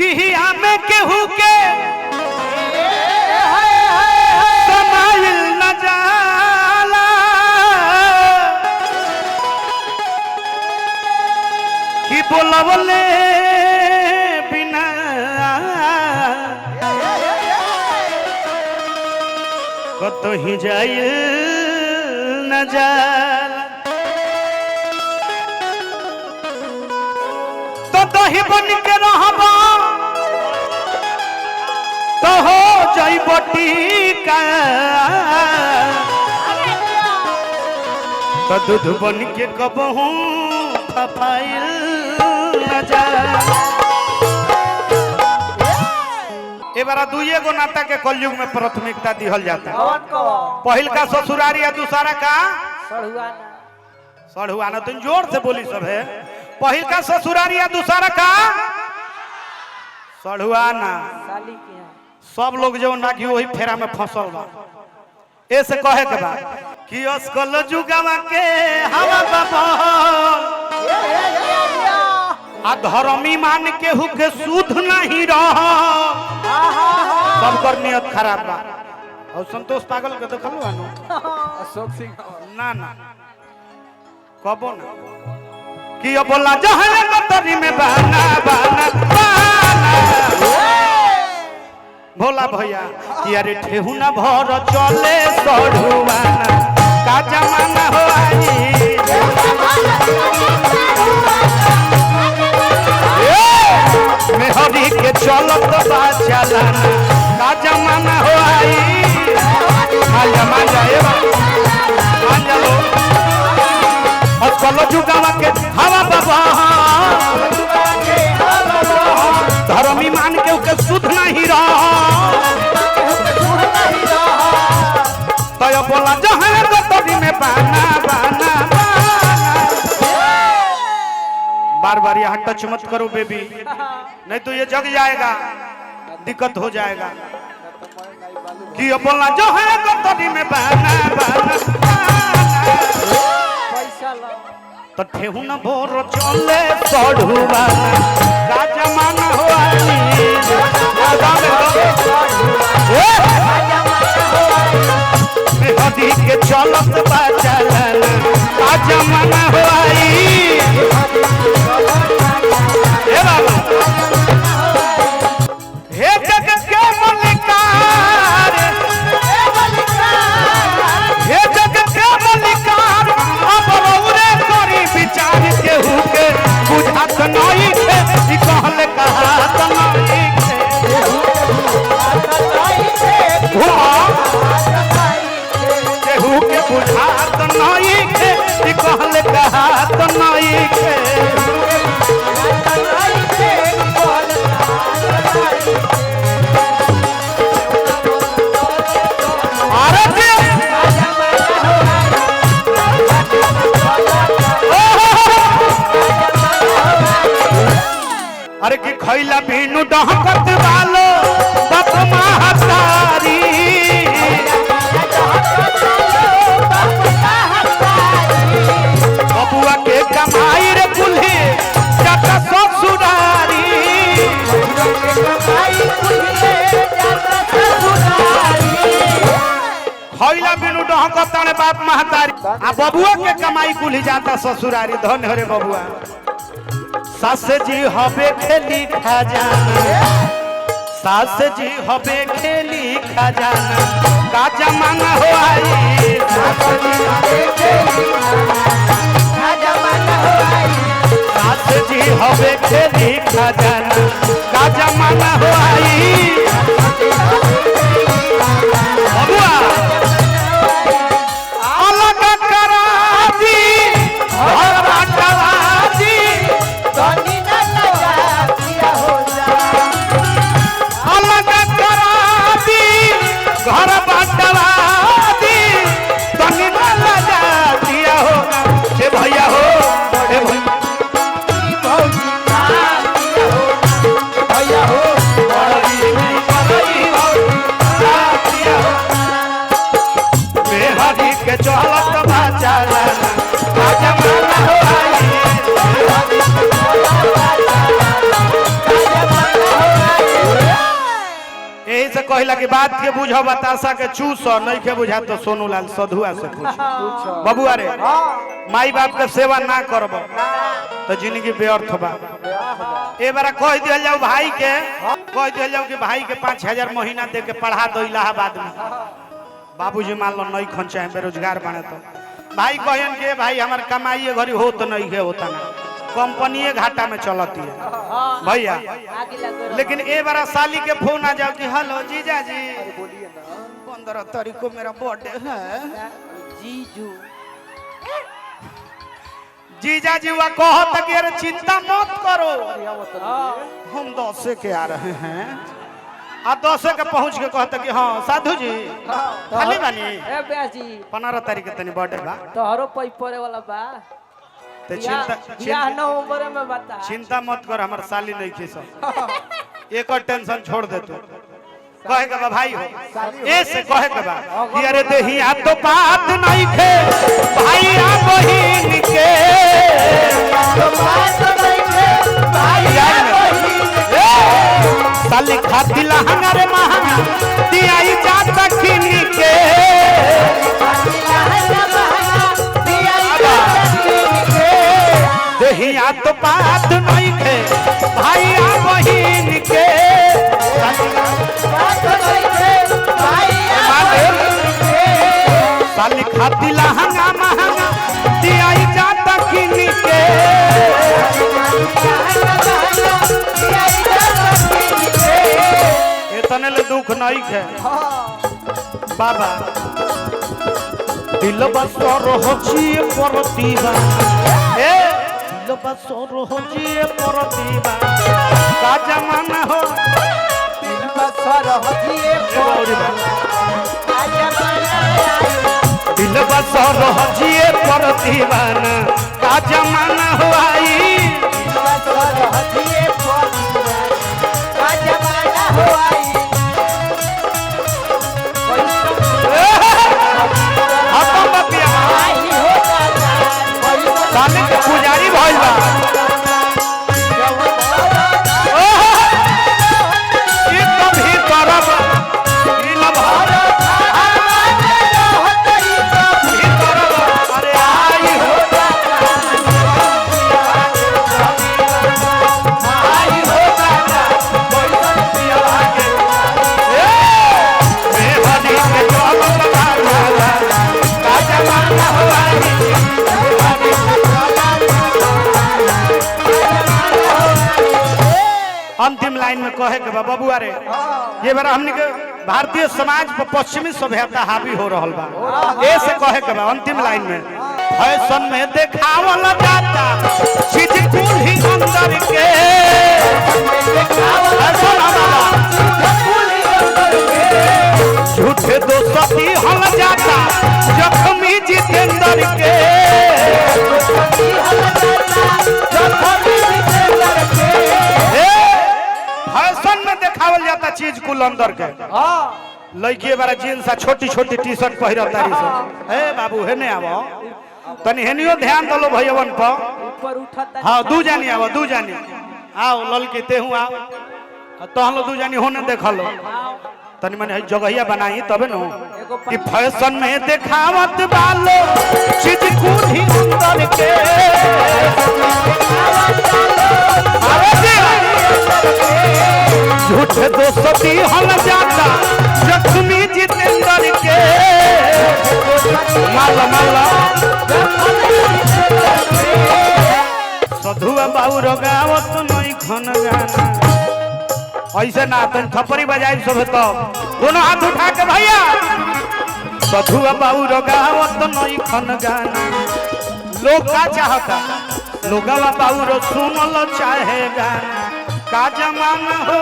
कि हमें केहू के समाइल न जाला कि बोलवले बिना कतो ही जाय न जाला तो दही बन के रहबा तो हो जाइब टीका तो दूध बन के कबहू फफाइल न जाला। ए बारा दुइये गो नाता के कलयुग में प्राथमिकता दिहल जाता है। पहिल का ससुरारी या दूसरा का सढ़ुआना। तुम जोर से बोली सब है। पहिल का ससुरारी या दूसरा का सढ़ुआना। सब लोग जो ना कि वही फेरा में फंसल बा। ऐसे कहे के बा कि अस्कल जुगावा के हवा बाबा आ धर्मी मान के हुके सुध नहीं रह सब कर नियत खराब बा। और संतोष पागल के देखलु आनो अशोक सिंह ना ना कबो ना कि अब बोला जहले कतरी में बहाना बहाना भोला भैया कि अरे ठेहुना भर चले सढ़ुआना का जमाना हो आई मेहरी के चलत बा चलाना का जमाना हो आई मान जाए मान जाओ अस्कल जुगावा के हवा बाबा धर्मी मान के उके सुध नहीं रहा तो ये बोला जहाँ गतरी में बाना बाना बार बार यहाँ टच मत करो बेबी नहीं तो ये जग जाएगा दिक्कत हो जाएगा। कि ये बोला जहाँ गतरी में बाना बाना तो ठेहुना भोर चले सढ़ुआना का जमाना हो मेहदी के चलत बा चलाना का जमाना हो हे जगत के मलिकार हे जगत के मलिकार अब रौरे करी विचार के हुके बुझात नहीं के ई कहले कहात नहीं के हुके बुझात नहीं के ई कहले कहात नहीं के अरे कि खैला भीनु डहकत वालो बाप महतारी बबुआ के कमाई रे कुल्ही जाता ससुरारी खैला भीनु डहकत ताने बाप महतारी आ बबुआ के कमाई कुल्ही जाता ससुरारी। धन हरे बबुआ सास जी हबे खेली खजाना सास जी हबे खेली खजाना का जमाना हो आई सास जी हबे खेली खजाना का जमाना हो आई बबुआ अलग करा दी घर बाटवा दी अलग करा दी घर बाटवा दी तनी न लगा दिया होगा हे भैया हो हे भैया हो से कहला कि बात के बुझो बतासा के चूस नहीं के बुझा तो सोनूलाल सधुआ से पूछ बबुआ रे माई बाप के सेवा ना करब तो जिंदगी व्यर्थ बा। ए बार कह दिया जाओ भाई के कह दिया जाओ कि भाई के 5,000 महीना दे के पढ़ा दो इलाहाबाद में। बाबूजी मान लो नहीं खर्चा है बेरोजगार बने तो भाई कहन के भाई हमार कमाई घरी हो तो नहीं है होता ना कंपनी घाटा में चलती है भैया। लेकिन ए बार साली के फोन आ जाओ कि हेलो जीजा जी 15 तारीख को मेरा बर्थडे है जीजा जी वह कहो तक यार चिंता मत करो हम 10 के आ रहे हैं आ 10 के पहुंच के कहता कि हाँ साधु जी खाली बानी 15 तारीख के तनी बर्थडे बा तोहरो पड़े वाला बा ते चिंता मत कर हमार साली नहीं खी सब एक और टेंशन छोड़ दे तू कहे के बा भाई हो ऐसे कहे के बा कि अरे देहिया तो बात नहीं खे भाई आ बहिन के तो बात नहीं खे भाई आ बहिन के साली खाती लहंगा रे महंगा दियाई जाता किन के देहिया तो बात नहीं खे भाई आ बहिन के साली खाती लहंगा महंगा दियाई जाता किन के इतने ले दुख नहीं है बाबा दिल बसर होचिए परतीबा ए दिल बसर होचिए परतीबा का जमाना हो दिल बसर होचिए का जमाना दिल बसर होचिए परतीबा का जमाना हो आई दिल बसर होचिए का जमाना हो आई पुजारी भइल बा अंतिम लाइन में कहे के बा बबुआ रे ये बार हमने के भारतीय समाज पर पश्चिमी सभ्यता हावी हो रहल बा ऐसे कहे के बा अंतिम लाइन में फैशन में देखावल जाता चीज कुल ही अंदर के झूठे दोस्ती हल जाता जख्मी जितेंद्र के फैशन में देखावल जाता चीज कुल अंदर के लड़की बारा जींस छोटी छोटी टी शर्ट पहिरत तारी सब हे बाबू हेने आवो तनी हेनियो ध्यान दलो भैयवन पर ऊपर उठता हां दू जानी आवो दू जानी आओ ललकी तेहू आओ तहलो दू जानी होने देखलो तनी मने जगहिया बनाई तबे न कि फैशन में देखावत बालो चीज कुल ही अंदर के झूठे दोस्ती हल जाता जख्मी जितेंद्र के माला माला सधुआ बाबू गावत नहीं खन गाना ऐसे ना तन थपरी बजाई सब तो दोनों हाथ उठा के भैया सधुआ बाबू गावत नहीं खन गाना लोग का चाहता लोगवा बाबू सुनल चाहे गाना का जमाना हो